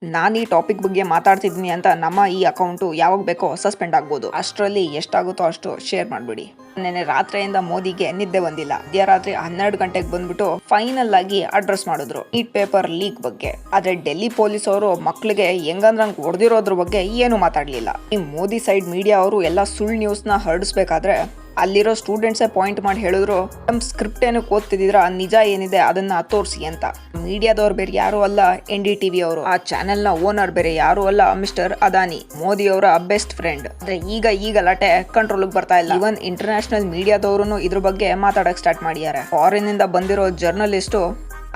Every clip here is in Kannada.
ನಾನು ಈ ಟಾಪಿಕ್ ಬಗ್ಗೆ ಮಾತಾಡ್ತಿದ್ದೀನಿ ಅಂತ ನಮ್ಮ ಈ ಅಕೌಂಟು ಯಾವಾಗ ಬೇಕೋ ಸಸ್ಪೆಂಡ್ ಆಗ್ಬೋದು. ಅಷ್ಟರಲ್ಲಿ ಎಷ್ಟಾಗುತ್ತೋ ಅಷ್ಟು ಶೇರ್ ಮಾಡಿಬಿಡಿ. ನೆನ್ನೆ ರಾತ್ರಿಯಿಂದ ಮೋದಿಗೆ ನಿದ್ದೆ ಬಂದಿಲ್ಲ. ಮಧ್ಯರಾತ್ರಿ 12 ಗಂಟೆಗೆ ಬಂದ್ಬಿಟ್ಟು ಫೈನಲ್ ಆಗಿ ಅಡ್ರೆಸ್ ಮಾಡಿದ್ರು ನೀಟ್ ಪೇಪರ್ ಲೀಕ್ ಬಗ್ಗೆ. ಆದ್ರೆ ಡೆಲ್ಲಿ ಪೊಲೀಸ್ ಅವರು ಮಕ್ಳಿಗೆ ಹೆಂಗಂದ್ರಂಗ್ ಹೊಡೆದಿರೋದ್ರ ಬಗ್ಗೆ ಏನು ಮಾತಾಡ್ಲಿಲ್ಲ. ಈ ಮೋದಿ ಸೈಡ್ ಮೀಡಿಯಾ ಅವರು ಎಲ್ಲ ಸುಳ್ಳು ನ್ಯೂಸ್ನ ಹರಡಿಸ್ಬೇಕಾದ್ರೆ ಅಲ್ಲಿರೋ ಸ್ಟೂಡೆಂಟ್ಸೇ ಪಾಯಿಂಟ್ ಮಾಡಿ ಹೇಳಿದ್ರು, ನಮ್ಮ ಸ್ಕ್ರಿಪ್ಟ್ ಏನಕ್ಕೆ ಓದ್ತಿದ್ದೀರಾ, ನಿಜ ಏನಿದೆ ಅದನ್ನ ತೋರಿಸಿ ಅಂತ. ಮೀಡಿಯಾದವ್ರು ಬೇರೆ ಯಾರು ಅಲ್ಲ NDTV ಅವರು, ಆ ಚಾನೆಲ್ ನ ಓನರ್ ಬೇರೆ ಯಾರು ಅಲ್ಲ ಮಿಸ್ಟರ್ ಅದಾನಿ, ಮೋದಿ ಅವರ ಬೆಸ್ಟ್ ಫ್ರೆಂಡ್. ಆದ್ರೆ ಈಗ ಗಲಾಟೆ ಕಂಟ್ರೋಲ್ ಬರ್ತಾ ಇಲ್ಲ. ಇವನ್ ಇಂಟರ್ನ್ಯಾಷನಲ್ ಮೀಡಿಯಾದವರು ಇದ್ರ ಬಗ್ಗೆ ಮಾತಾಡಕ್ ಸ್ಟಾರ್ಟ್ ಮಾಡಿದ್ದಾರೆ. ಫಾರಿನ್ ಇಂದ ಬಂದಿರೋ ಜರ್ನಲಿಸ್ಟು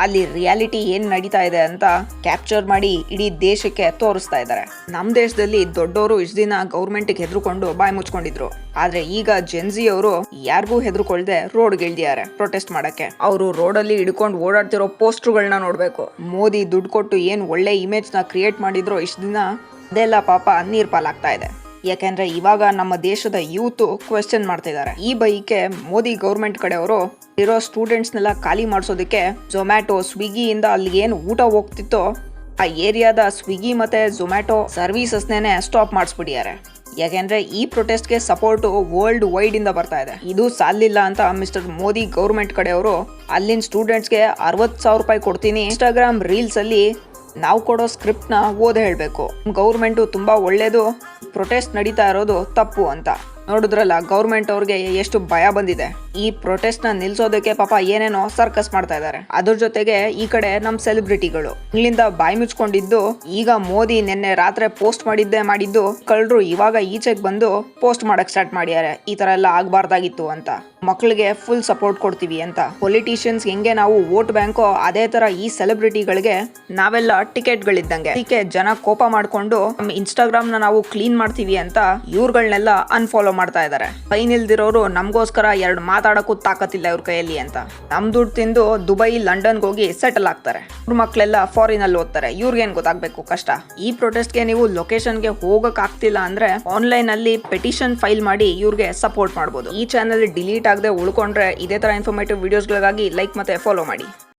ಅಲ್ಲಿ ರಿಯಾಲಿಟಿ ಏನ್ ನಡೀತಾ ಇದೆ ಅಂತ ಕ್ಯಾಪ್ಚರ್ ಮಾಡಿ ಇಡೀ ದೇಶಕ್ಕೆ ತೋರಿಸ್ತಾ ಇದ್ದಾರೆ. ನಮ್ ದೇಶದಲ್ಲಿ ದೊಡ್ಡವರು ಇಷ್ಟ ದಿನ ಗೌರ್ಮೆಂಟ್ಗೆ ಹೆದರ್ಕೊಂಡು ಬಾಯಿ ಮುಚ್ಕೊಂಡಿದ್ರು. ಆದ್ರೆ ಈಗ ಜೆನ್ಜಿ ಅವರು ಯಾರಿಗೂ ಹೆದರ್ಕೊಳ್ದೆ ರೋಡ್ಗೆ ಇಳಿದಿದ್ದಾರೆ ಪ್ರೊಟೆಸ್ಟ್ ಮಾಡಕ್ಕೆ. ಅವರು ರೋಡಲ್ಲಿ ಹಿಡ್ಕೊಂಡು ಓಡಾಡ್ತಿರೋ ಪೋಸ್ಟರ್ಗಳನ್ನ ನೋಡ್ಬೇಕು. ಮೋದಿ ದುಡ್ಡು ಕೊಟ್ಟು ಏನ್ ಒಳ್ಳೆ ಇಮೇಜ್ ನ ಕ್ರಿಯೇಟ್ ಮಾಡಿದ್ರು ಇಷ್ಟ ದಿನ, ಅದೆಲ್ಲ ಪಾಪ ನೀರ್ ಪಾಲಾಗ್ತಾ ಇದೆ. ಯಾಕೆಂದ್ರೆ ಇವಾಗ ನಮ್ಮ ದೇಶದ ಯೂತ್ ಕ್ವೆಶ್ಚನ್ ಮಾಡ್ತಿದ್ದಾರೆ. ಈ ಬೈಕೆ ಮೋದಿ ಗೌರ್ಮೆಂಟ್ ಕಡೆಯವರು ಇರೋ ಸ್ಟೂಡೆಂಟ್ಸ್ನೆಲ್ಲ ಖಾಲಿ ಮಾಡಿಸೋದಕ್ಕೆ ಝೊಮ್ಯಾಟೊ ಸ್ವಿಗ್ಗಿಯಿಂದ ಅಲ್ಲಿ ಏನು ಊಟ ಹೋಗ್ತಿತ್ತೋ ಆ ಏರಿಯಾದ ಸ್ವಿಗ್ಗಿ ಮತ್ತೆ ಝೊಮ್ಯಾಟೊ ಸರ್ವಿಸಸ್ನೇ ಸ್ಟಾಪ್ ಮಾಡಿಸ್ಬಿಟ್ಟಿದ್ದಾರೆ. ಯಾಕೆಂದ್ರೆ ಈ ಪ್ರೊಟೆಸ್ಟ್ಗೆ ಸಪೋರ್ಟ್ ವರ್ಲ್ಡ್ ವೈಡ್ ಇಂದ ಬರ್ತಾ ಇದೆ. ಇದು ಸಾಲಿಲ್ಲ ಅಂತ ಮಿಸ್ಟರ್ ಮೋದಿ ಗೌರ್ಮೆಂಟ್ ಕಡೆಯವರು ಅಲ್ಲಿನ ಸ್ಟೂಡೆಂಟ್ಸ್ಗೆ 60,000 ರೂಪಾಯಿ ಕೊಡ್ತೀನಿ, ಇನ್ಸ್ಟಾಗ್ರಾಮ್ ರೀಲ್ಸ್ ಅಲ್ಲಿ ನಾವು ಕೊಡೋ ಸ್ಕ್ರಿಪ್ಟ್ ನ ಓದಿ ಹೇಳ್ಬೇಕು, ಗೌರ್ಮೆಂಟ್ ತುಂಬಾ ಒಳ್ಳೇದು, ಪ್ರೊಟೆಸ್ಟ್ ನಡೀತಾ ಇರೋದು ತಪ್ಪು ಅಂತ. ನೋಡಿದ್ರಲ್ಲ ಗೌರ್ಮೆಂಟ್ ಅವ್ರಿಗೆ ಎಷ್ಟು ಭಯ ಬಂದಿದೆ. ಈ ಪ್ರೊಟೆಸ್ಟ್ ನ ನಿಲ್ಸೋದಕ್ಕೆ ಪಾಪ ಏನೇನೋ ಸರ್ಕಸ್ ಮಾಡ್ತಾ ಇದ್ದಾರೆ. ಅದ್ರ ಜೊತೆಗೆ ಈ ಕಡೆ ನಮ್ ಸೆಲೆಬ್ರಿಟಿಗಳು ಇಲ್ಲಿಂದ ಬಾಯಿ ಮುಚ್ಕೊಂಡಿದ್ದು, ಈಗ ಮೋದಿ ನಿನ್ನೆ ರಾತ್ರಿ ಪೋಸ್ಟ್ ಮಾಡಿದ್ದು ಕಳ್ಳರು ಇವಾಗ ಈಚೆಗೆ ಬಂದು ಪೋಸ್ಟ್ ಮಾಡಕ್ ಸ್ಟಾರ್ಟ್ ಮಾಡಿದ್ದಾರೆ, ಈ ತರ ಎಲ್ಲ ಆಗ್ಬಾರ್ದಾಗಿತ್ತು ಅಂತ, ಮಕ್ಕಳಿಗೆ ಫುಲ್ ಸಪೋರ್ಟ್ ಕೊಡ್ತೀವಿ ಅಂತ. ಪೊಲಿಟಿಷಿಯನ್ಸ್ ಹೆಂಗೆ ನಾವು ವೋಟ್ ಬ್ಯಾಂಕೋ ಅದೇ ತರ ಈ ಸೆಲೆಬ್ರಿಟಿಗಳಿಗೆ ನಾವೆಲ್ಲ ಟಿಕೆಟ್ಗಳಿದ್ದಂಗೆ. ಅದಕ್ಕೆ ಜನ ಕೋಪ ಮಾಡ್ಕೊಂಡು ನಮ್ಮ ಇನ್ಸ್ಟಾಗ್ರಾಮ್ ನ ನಾವು ಕ್ಲೀನ್ ಮಾಡ್ತೀವಿ ಅಂತ ಇವ್ರುಗಳನ್ನೆಲ್ಲ ಅನ್ಫಾಲೋ ಮಾಡ್ತಾ ಇದ್ದಾರೆ. ಕೈ ನಿಲ್ದಿರೋರು ನಮಗೋಸ್ಕರ ಎರಡು ಮಾತಾಡಕ್ಕೂ ತಾಕತ್ತಿಲ್ಲ ಇವ್ರ ಕೈಯಲ್ಲಿ ಅಂತ ನಮ್ ದುಡ್ಡು ತಿಂದು ದುಬೈ ಲಂಡನ್ಗೆ ಹೋಗಿ ಸೆಟಲ್ ಆಗ್ತಾರೆ. ಅವ್ರ ಮಕ್ಳೆಲ್ಲ ಫಾರಿನ್ ಅಲ್ಲಿ ಓದ್ತಾರೆ, ಇವ್ರಿಗೇನ್ ಗೊತ್ತಾಗ್ಬೇಕು ಕಷ್ಟ. ಈ ಪ್ರೊಟೆಸ್ಟ್ಗೆ ನೀವು ಲೊಕೇಶನ್ಗೆ ಹೋಗಕ್ ಆಗ್ತಿಲ್ಲ ಅಂದ್ರೆ ಆನ್ಲೈನ್ ಅಲ್ಲಿ ಪೆಟಿಷನ್ ಫೈಲ್ ಮಾಡಿ ಇವ್ರಿಗೆ ಸಪೋರ್ಟ್ ಮಾಡಬಹುದು. ಈ ಚಾನೆಲ್ ಡಿಲೀಟ್ ಆಗದೆ ಉಳ್ಕೊಂಡ್ರೆ ಇದೇ ತರ ಇನ್ಫಾರ್ಮೇಟಿವ್ ವಿಡಿಯೋಸ್ಗಳಿಗಾಗಿ ಲೈಕ್ ಮತ್ತೆ ಫಾಲೋ ಮಾಡಿ.